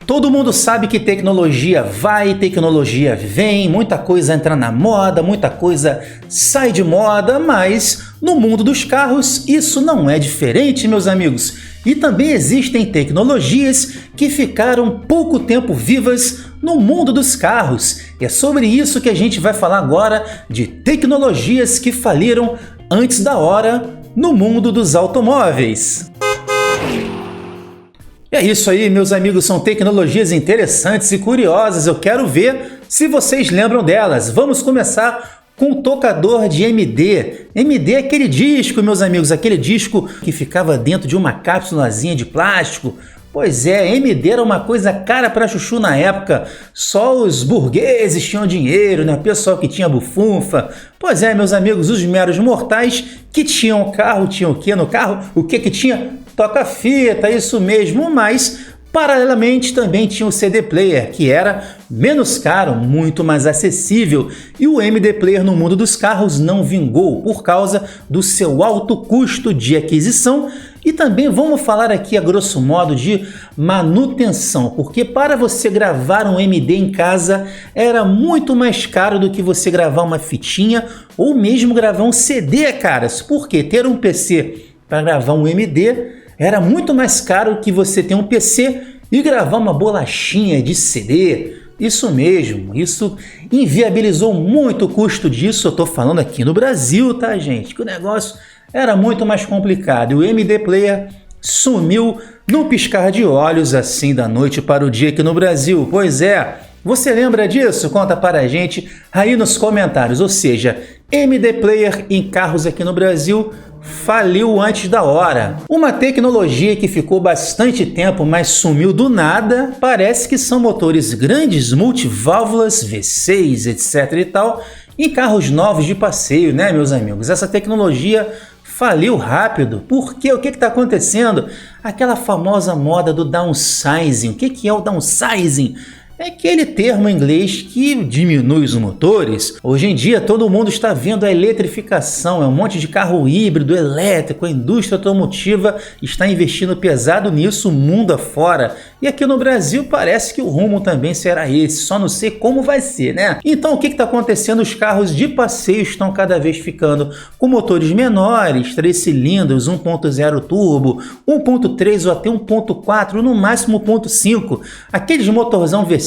Todo mundo sabe que tecnologia vai, tecnologia vem, muita coisa entra na moda, muita coisa sai de moda, mas no mundo dos carros isso não é diferente, meus amigos. E também existem tecnologias que ficaram pouco tempo vivas no mundo dos carros. E é sobre isso que a gente vai falar agora, de tecnologias que faliram antes da hora no mundo dos automóveis. É isso aí, meus amigos, são tecnologias interessantes e curiosas, eu quero ver se vocês lembram delas. Vamos começar com o tocador de MD. MD é aquele disco, meus amigos, aquele disco que ficava dentro de uma cápsulazinha de plástico. Pois é, MD era uma coisa cara pra chuchu na época, só os burgueses tinham dinheiro, né? O pessoal que tinha bufunfa. Pois é, meus amigos, os meros mortais que tinham carro, tinham o que no carro? O que tinha? Toca-fita, isso mesmo, mas paralelamente também tinha o CD Player, que era menos caro, muito mais acessível, e o MD Player no mundo dos carros não vingou por causa do seu alto custo de aquisição. E também vamos falar aqui a grosso modo de manutenção, porque para você gravar um MD em casa era muito mais caro do que você gravar uma fitinha ou mesmo gravar um CD, caras, porque ter um PC para gravar um MD era muito mais caro que você ter um PC e gravar uma bolachinha de CD. Isso mesmo, isso inviabilizou muito o custo disso. Eu tô falando aqui no Brasil, tá, gente? Que o negócio era muito mais complicado. E o MD Player sumiu num piscar de olhos, assim, da noite para o dia aqui no Brasil. Pois é, você lembra disso? Conta para a gente aí nos comentários. Ou seja, MD Player em carros aqui no Brasil faliu antes da hora. Uma tecnologia que ficou bastante tempo, mas sumiu do nada, parece que são motores grandes, multiválvulas, V6, etc e tal, em carros novos de passeio, né, meus amigos? Essa tecnologia faliu rápido. Por quê? O que está acontecendo? Aquela famosa moda do downsizing. O que é o downsizing? É aquele termo em inglês que diminui os motores. Hoje em dia todo mundo está vendo a eletrificação, é um monte de carro híbrido, elétrico, a indústria automotiva está investindo pesado nisso mundo afora. E aqui no Brasil parece que o rumo também será esse, só não sei como vai ser, né? Então o que está acontecendo? Os carros de passeio estão cada vez ficando com motores menores, 3 cilindros, 1.0 turbo, 1.3 ou até 1.4, no máximo 1.5. Aqueles motorzão V6,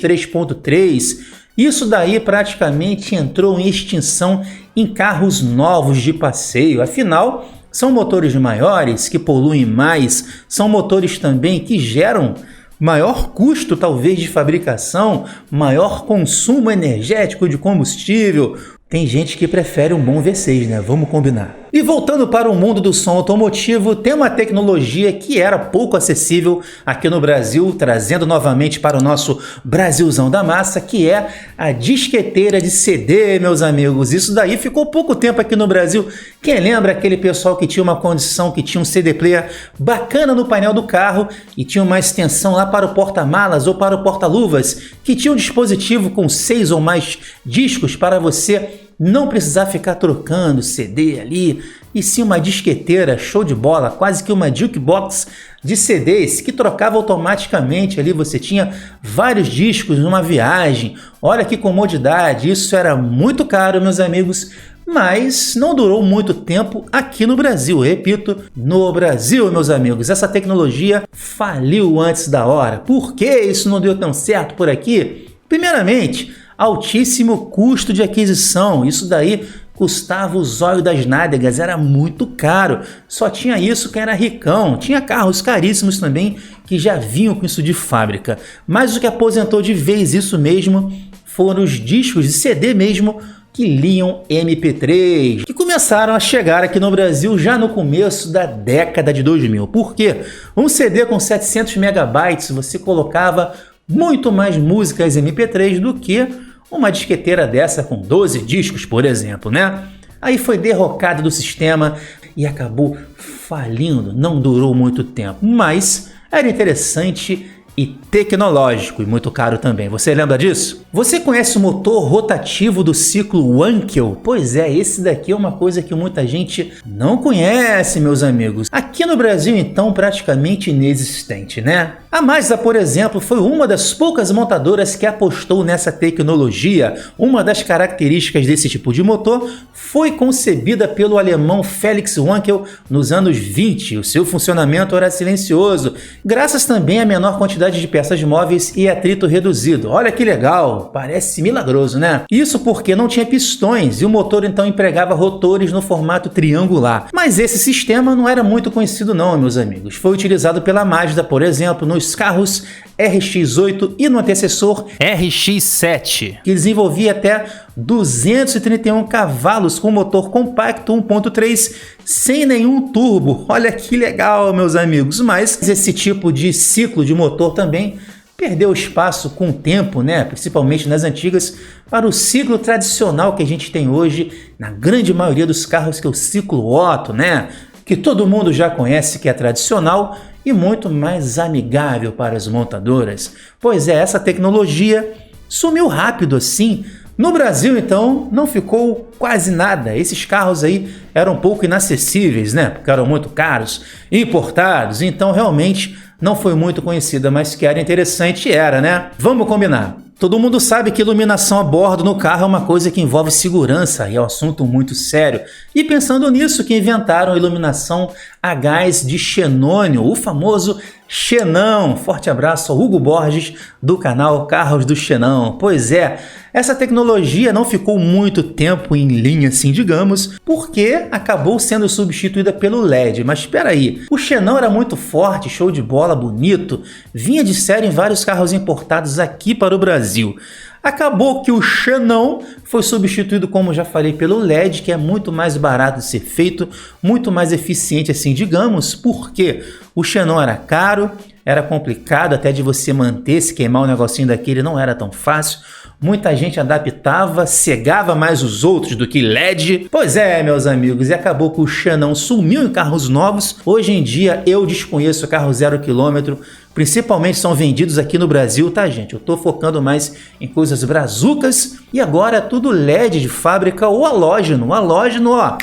3.3, isso daí praticamente entrou em extinção em carros novos de passeio. Afinal, são motores maiores que poluem mais, são motores também que geram maior custo talvez de fabricação, maior consumo energético de combustível. Tem gente que prefere um bom V6, né? Vamos combinar. E voltando para o mundo do som automotivo, tem uma tecnologia que era pouco acessível aqui no Brasil, trazendo novamente para o nosso Brasilzão da massa, que é a disqueteira de CD, meus amigos. Isso daí ficou pouco tempo aqui no Brasil. Quem lembra aquele pessoal que tinha uma condição, que tinha um CD player bacana no painel do carro e tinha uma extensão lá para o porta-malas ou para o porta-luvas, que tinha um dispositivo com 6 ou mais discos para você não precisar ficar trocando CD ali, e sim uma disqueteira show de bola, quase que uma jukebox de CDs que trocava automaticamente ali, você tinha vários discos numa viagem. Olha que comodidade, isso era muito caro, meus amigos, mas não durou muito tempo aqui no Brasil. Repito, no Brasil, meus amigos, essa tecnologia faliu antes da hora. Por que isso não deu tão certo por aqui? Primeiramente, altíssimo custo de aquisição. Isso daí custava o zóio das nádegas, era muito caro. Só tinha isso quem era ricão. Tinha carros caríssimos também que já vinham com isso de fábrica. Mas o que aposentou de vez isso mesmo foram os discos de CD mesmo, que liam MP3, que começaram a chegar aqui no Brasil já no começo da década de 2000. Por quê? Um CD com 700 megabytes, você colocava muito mais músicas MP3 do que uma disqueteira dessa com 12 discos, por exemplo, né? Aí foi derrocada do sistema e acabou falindo. Não durou muito tempo, mas era interessante e tecnológico, e muito caro também. Você lembra disso? Você conhece o motor rotativo do ciclo Wankel? Pois é, esse daqui é uma coisa que muita gente não conhece, meus amigos. Aqui no Brasil, então, praticamente inexistente, né? A Mazda, por exemplo, foi uma das poucas montadoras que apostou nessa tecnologia. Uma das características desse tipo de motor foi concebida pelo alemão Felix Wankel nos anos 20. O seu funcionamento era silencioso, graças também à menor quantidade de peças móveis e atrito reduzido. Olha que legal, parece milagroso, né? Isso porque não tinha pistões e o motor então empregava rotores no formato triangular. Mas esse sistema não era muito conhecido não, meus amigos. Foi utilizado pela Mazda, por exemplo, nos carros RX-8 e no antecessor RX-7, que desenvolvia até 231 cavalos com motor compacto 1.3 sem nenhum turbo. Olha que legal, meus amigos. Mas esse tipo de ciclo de motor também perdeu espaço com o tempo, né? Principalmente nas antigas, para o ciclo tradicional que a gente tem hoje na grande maioria dos carros, que é o ciclo Otto, né? Que todo mundo já conhece, que é tradicional e muito mais amigável para as montadoras. Pois é, essa tecnologia sumiu rápido assim. No Brasil, então, não ficou quase nada. Esses carros aí eram um pouco inacessíveis, né? Porque eram muito caros, importados, então realmente não foi muito conhecida, mas que era interessante, era, né? Vamos combinar. Todo mundo sabe que iluminação a bordo no carro é uma coisa que envolve segurança e é um assunto muito sério. E pensando nisso que inventaram a iluminação a gás de xenônio, o famoso xenão. Forte abraço ao Hugo Borges do canal Carros do Xenão. Pois é, essa tecnologia não ficou muito tempo em linha, assim, digamos, porque acabou sendo substituída pelo LED. Mas espera aí, o xenão era muito forte, show de bola, bonito, vinha de série em vários carros importados aqui para o Brasil. Acabou que o xenão foi substituído, como já falei, pelo LED, que é muito mais barato de ser feito, muito mais eficiente, assim, digamos, porque o xenão era caro, era complicado até de você manter, se queimar um negocinho daquele não era tão fácil. Muita gente adaptava, cegava mais os outros do que LED. Pois é, meus amigos, e acabou que o xenão sumiu em carros novos. Hoje em dia eu desconheço carro 0 km, principalmente são vendidos aqui no Brasil, tá, gente? Eu tô focando mais em coisas brazucas e agora é tudo LED de fábrica ou halógeno. Halógeno, ó,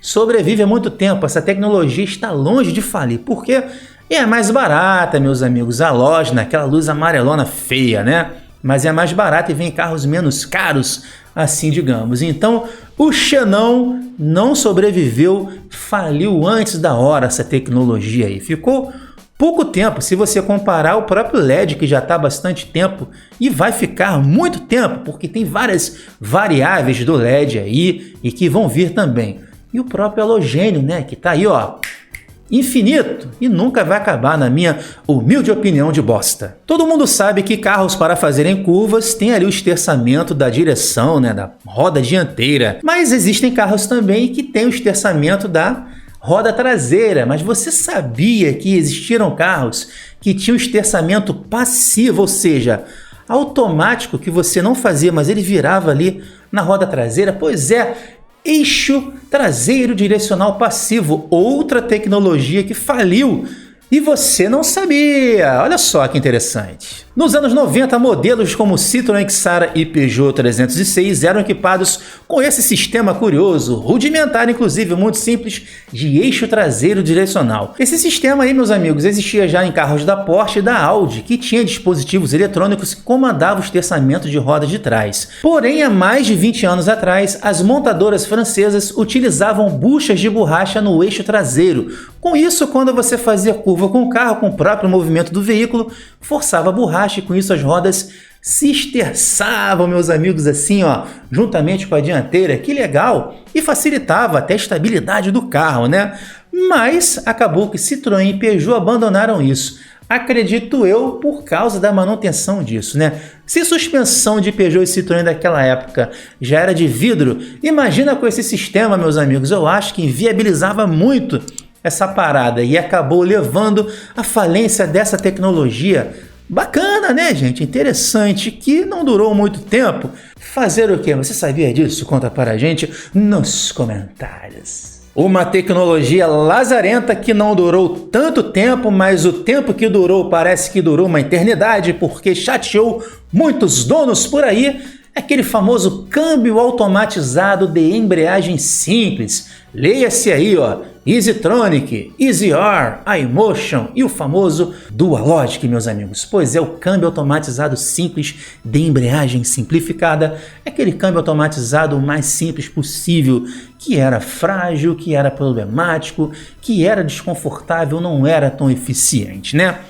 sobrevive há muito tempo. Essa tecnologia está longe de falir, porque é mais barata, meus amigos. Halógeno, aquela luz amarelona feia, né? Mas é mais barata e vem em carros menos caros, assim digamos. Então, o xenão não sobreviveu, faliu antes da hora essa tecnologia aí. Ficou pouco tempo, se você comparar o próprio LED, que já está há bastante tempo, e vai ficar muito tempo, porque tem várias variáveis do LED aí e que vão vir também. E o próprio halogênio, né, que está aí, ó, infinito e nunca vai acabar, na minha humilde opinião de bosta. Todo mundo sabe que carros para fazerem curvas tem ali o esterçamento da direção, né, da roda dianteira, mas existem carros também que tem o esterçamento da roda traseira. Mas você sabia que existiram carros que tinham esterçamento passivo, ou seja, automático, que você não fazia, mas ele virava ali na roda traseira? Pois é, eixo traseiro direcional passivo, outra tecnologia que faliu e você não sabia. Olha só que interessante. Nos anos 90, modelos como Citroën Xara e Peugeot 306 eram equipados com esse sistema curioso, rudimentar inclusive, muito simples, de eixo traseiro direcional. Esse sistema aí, meus amigos, existia já em carros da Porsche e da Audi, que tinha dispositivos eletrônicos que comandavam o esterçamento de roda de trás. Porém, há mais de 20 anos atrás, as montadoras francesas utilizavam buchas de borracha no eixo traseiro. Com isso, quando você fazia curva com o carro, com o próprio movimento do veículo, forçava a borracha e com isso as rodas se esterçavam, meus amigos, assim, ó, juntamente com a dianteira. Que legal! E facilitava até a estabilidade do carro, né? Mas acabou que Citroën e Peugeot abandonaram isso. Acredito eu, por causa da manutenção disso, né? Se suspensão de Peugeot e Citroën daquela época já era de vidro, imagina com esse sistema, meus amigos. Eu acho que inviabilizava muito essa parada e acabou levando à falência dessa tecnologia. Bacana, né, gente? Interessante, que não durou muito tempo. Fazer o quê? Você sabia disso? Conta para a gente nos comentários. Uma tecnologia lazarenta que não durou tanto tempo, mas o tempo que durou parece que durou uma eternidade, porque chateou muitos donos por aí. Aquele famoso câmbio automatizado de embreagem simples. Leia-se aí, ó, EasyTronic, EasyR, iMotion e o famoso Dualogic, meus amigos. Pois é, o câmbio automatizado simples de embreagem simplificada, aquele câmbio automatizado o mais simples possível, que era frágil, que era problemático, que era desconfortável, não era tão eficiente, né?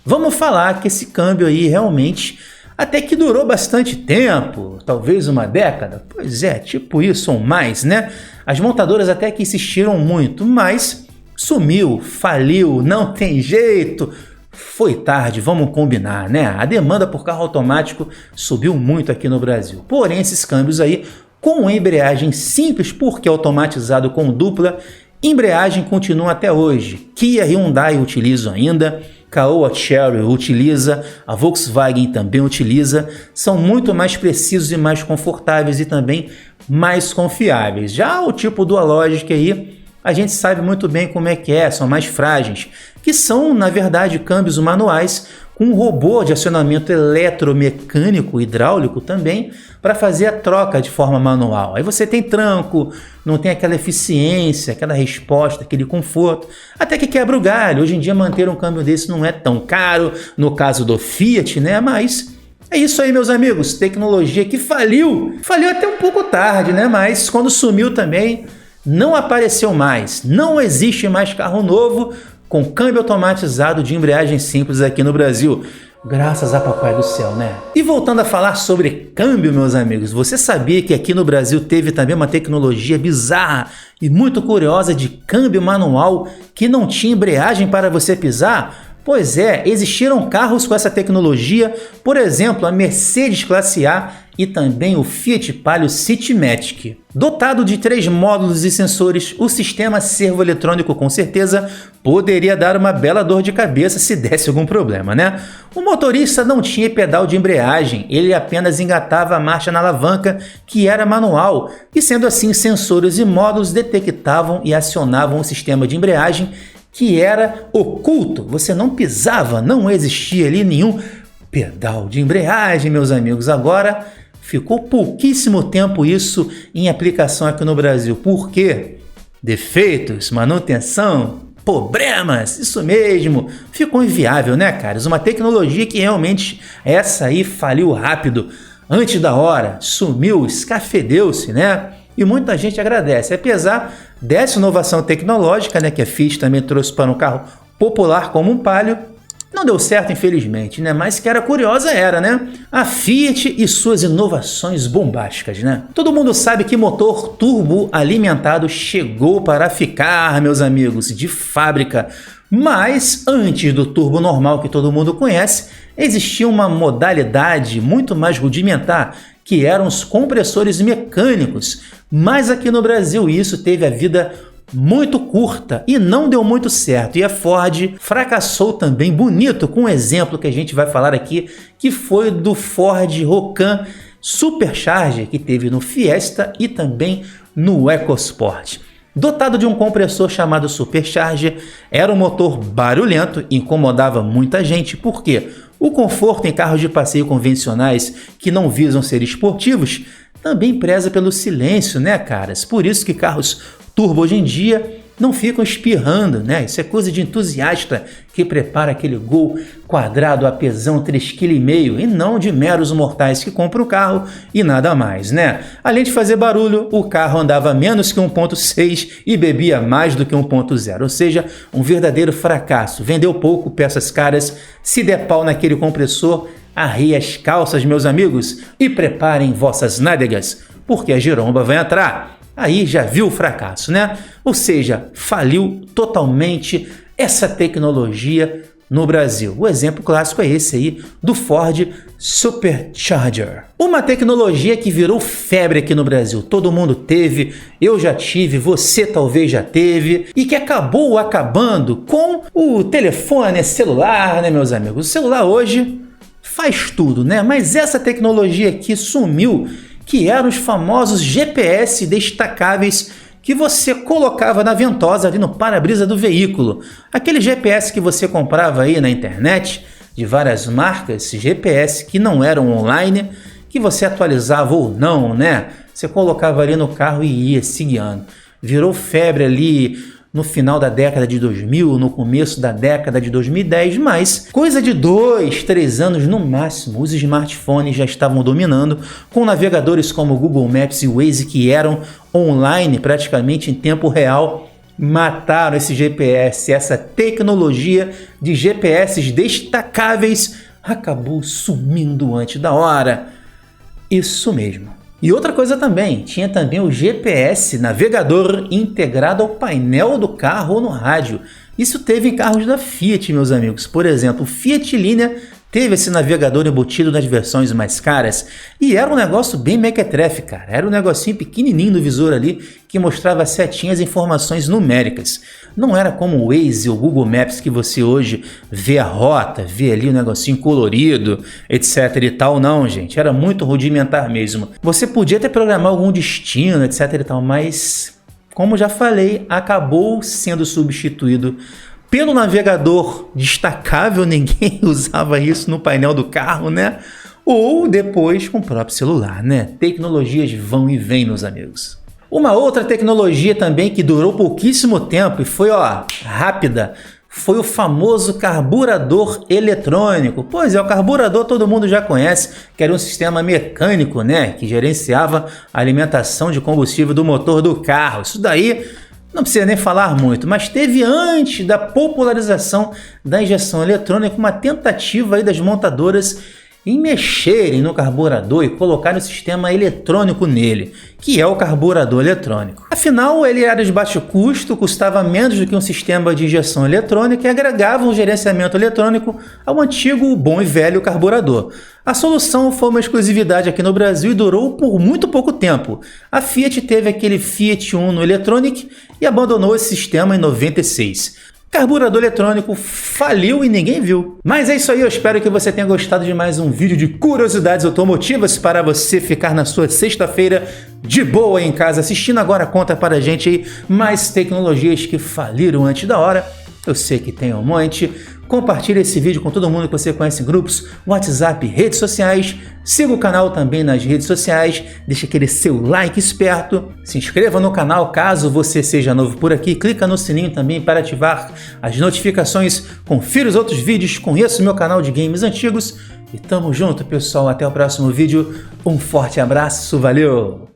Vamos falar que esse câmbio aí realmente até que durou bastante tempo, talvez uma década. Pois é, tipo isso ou mais, né? As montadoras até que insistiram muito, mas sumiu, faliu, não tem jeito. Foi tarde, vamos combinar, né? A demanda por carro automático subiu muito aqui no Brasil. Porém, esses câmbios aí, com embreagem simples, porque automatizado com dupla, embreagem continua até hoje. Kia e Hyundai utilizam ainda, Caoa Chery utiliza, a Volkswagen também utiliza, são muito mais precisos e mais confortáveis e também mais confiáveis. Já o tipo Dualogic aí, a gente sabe muito bem como é que é, são mais frágeis, que são, na verdade, câmbios manuais com um robô de acionamento eletromecânico, hidráulico também, para fazer a troca de forma manual. Aí você tem tranco, não tem aquela eficiência, aquela resposta, aquele conforto, até que quebra o galho. Hoje em dia manter um câmbio desse não é tão caro, no caso do Fiat, né? Mas é isso aí, meus amigos, tecnologia que faliu até um pouco tarde, né? Mas quando sumiu também, não apareceu mais, não existe mais carro novo com câmbio automatizado de embreagem simples aqui no Brasil. Graças a papai do céu, né? E voltando a falar sobre câmbio, meus amigos, você sabia que aqui no Brasil teve também uma tecnologia bizarra e muito curiosa de câmbio manual que não tinha embreagem para você pisar? Pois é, existiram carros com essa tecnologia, por exemplo, a Mercedes Classe A e também o Fiat Palio Citymatic. Dotado de 3 módulos e sensores, o sistema servoeletrônico com certeza poderia dar uma bela dor de cabeça se desse algum problema, né? O motorista não tinha pedal de embreagem, ele apenas engatava a marcha na alavanca, que era manual, e sendo assim, sensores e módulos detectavam e acionavam o sistema de embreagem, que era oculto, você não pisava, não existia ali nenhum pedal de embreagem, meus amigos. Agora ficou pouquíssimo tempo isso em aplicação aqui no Brasil. Por quê? Defeitos, manutenção, problemas, isso mesmo. Ficou inviável, né, caras? Uma tecnologia que realmente essa aí faliu rápido, antes da hora, sumiu, escafedeu-se, né? E muita gente agradece, apesar dessa inovação tecnológica, né, que a Fiat também trouxe para um carro popular como um Palio. Não deu certo, infelizmente, né? Mas que era curiosa era, né? A Fiat e suas inovações bombásticas, né? Todo mundo sabe que motor turbo alimentado chegou para ficar, meus amigos, de fábrica. Mas antes do turbo normal que todo mundo conhece, existia uma modalidade muito mais rudimentar, que eram os compressores mecânicos. Mas aqui no Brasil isso teve a vida muito curta e não deu muito certo. E a Ford fracassou também bonito com um exemplo que a gente vai falar aqui, que foi do Ford Rocan Supercharger, que teve no Fiesta e também no EcoSport. Dotado de um compressor chamado Supercharger, era um motor barulhento e incomodava muita gente, porque o conforto em carros de passeio convencionais que não visam ser esportivos também preza pelo silêncio, né, caras? Por isso que carros turbo hoje em dia não ficam espirrando, né? Isso é coisa de entusiasta que prepara aquele Gol quadrado a pesão 3,5 kg e não de meros mortais que compram o carro e nada mais, né? Além de fazer barulho, o carro andava menos que 1.6 e bebia mais do que 1.0, ou seja, um verdadeiro fracasso. Vendeu pouco, peças caras, se der pau naquele compressor, arreia as calças, meus amigos, e preparem vossas nádegas, porque a giromba vai entrar. Aí já viu o fracasso, né? Ou seja, faliu totalmente essa tecnologia no Brasil. O exemplo clássico é esse aí do Ford Supercharger. Uma tecnologia que virou febre aqui no Brasil. Todo mundo teve, eu já tive, você talvez já teve, e que acabou acabando com o telefone celular, né, meus amigos? O celular hoje faz tudo, né? Mas essa tecnologia aqui sumiu, que eram os famosos GPS destacáveis que você colocava na ventosa ali no para-brisa do veículo. Aquele GPS que você comprava aí na internet, de várias marcas, GPS que não eram online, que você atualizava ou não, né? Você colocava ali no carro e ia se guiando. Virou febre ali no final da década de 2000, no começo da década de 2010, mas coisa de 2, 3 anos no máximo, os smartphones já estavam dominando, com navegadores como o Google Maps e o Waze, que eram online praticamente em tempo real, mataram esse GPS, essa tecnologia de GPS destacáveis acabou sumindo antes da hora. Isso mesmo. E outra coisa também, tinha também o GPS, navegador integrado ao painel do carro ou no rádio. Isso teve em carros da Fiat, meus amigos. Por exemplo, o Fiat Linea teve esse navegador embutido nas versões mais caras e era um negócio bem mequetrefe, cara. Era um negocinho pequenininho no visor ali que mostrava setinhas e informações numéricas. Não era como o Waze ou o Google Maps que você hoje vê a rota, vê ali o negocinho colorido, etc e tal. Não, gente, era muito rudimentar mesmo. Você podia até programar algum destino, etc e tal, mas, como já falei, acabou sendo substituído pelo navegador destacável, ninguém usava isso no painel do carro, né? Ou depois com o próprio celular, né? Tecnologias vão e vêm, meus amigos. Uma outra tecnologia também que durou pouquíssimo tempo e foi, rápida, foi o famoso carburador eletrônico. Pois é, o carburador todo mundo já conhece, que era um sistema mecânico, né? Que gerenciava a alimentação de combustível do motor do carro. Isso daí não precisa nem falar muito, mas teve antes da popularização da injeção eletrônica uma tentativa aí das montadoras em mexerem no carburador e colocarem o sistema eletrônico nele, que é o carburador eletrônico. Afinal, ele era de baixo custo, custava menos do que um sistema de injeção eletrônica e agregava um gerenciamento eletrônico ao antigo bom e velho carburador. A solução foi uma exclusividade aqui no Brasil e durou por muito pouco tempo. A Fiat teve aquele Fiat Uno Electronic e abandonou esse sistema em 96. Carburador eletrônico faliu e ninguém viu. Mas é isso aí, eu espero que você tenha gostado de mais um vídeo de curiosidades automotivas para você ficar na sua sexta-feira de boa em casa assistindo. Agora conta para a gente aí mais tecnologias que faliram antes da hora. Eu sei que tem um monte. Compartilhe esse vídeo com todo mundo que você conhece em grupos, WhatsApp, redes sociais. Siga o canal também nas redes sociais. Deixa aquele seu like esperto. Se inscreva no canal caso você seja novo por aqui. Clica no sininho também para ativar as notificações. Confira os outros vídeos. Conheça o meu canal de games antigos. E tamo junto, pessoal. Até o próximo vídeo. Um forte abraço. Valeu!